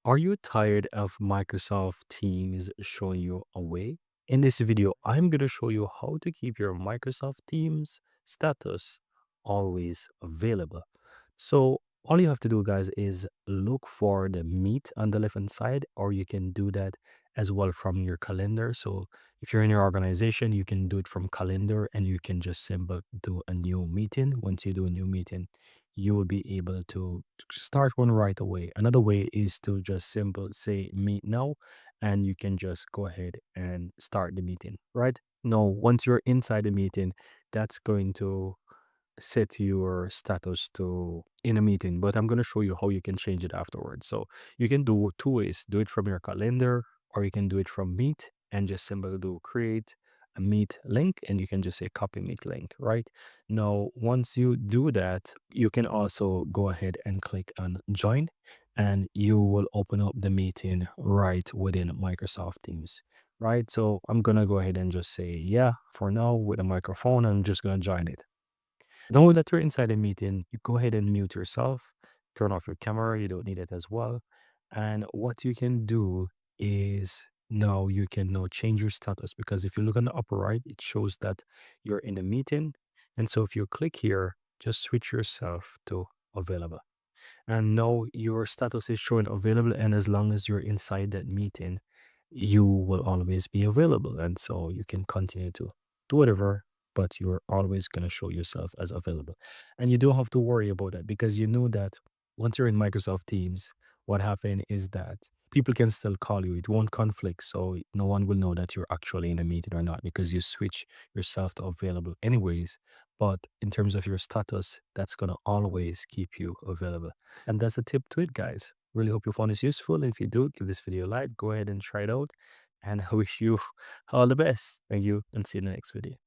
Are you tired of Microsoft Teams showing you away? In this video, I'm going to show you how to keep your Microsoft Teams status always available. So all you have to do, guys, is look for the Meet on the left hand side, or you can do that as well from your calendar. So if you're in your organization, you can do it from calendar and you can just simply do a new meeting. Once you do a new meeting, you will be able to start one right away. Another way is to just simple say meet now, and you can just go ahead and start the meeting, right? No, once you're inside the meeting, that's going to set your status to in a meeting, but I'm going to show you how you can change it afterwards. So you can do two ways: do it from your calendar, or you can do it from Meet and just simply do create a Meet link, and you can just say copy Meet link. Right now, once you do that, you can also go ahead and click on join, and you will open up the meeting right within Microsoft Teams. Right, so I'm gonna go ahead and just say yeah for now with a microphone. I'm just gonna join it. Know that you're inside a meeting, you go ahead and mute yourself, turn off your camera, you don't need it as well. And what you can do is now you can now change your status, because if you look on the upper right, it shows that you're in a meeting. And so if you click here, just switch yourself to available. And now your status is showing available. And as long as you're inside that meeting, you will always be available. And so you can continue to do whatever, but you're always going to show yourself as available. And you don't have to worry about that, because you know that once you're in Microsoft Teams, what happened is that people can still call you. It won't conflict. So no one will know that you're actually in a meeting or not, because you switch yourself to available anyways. But in terms of your status, that's going to always keep you available. And that's a tip to it, guys. Really hope you found this useful. And if you do, give this video a like, go ahead and try it out. And I wish you all the best. Thank you, and see you in the next video.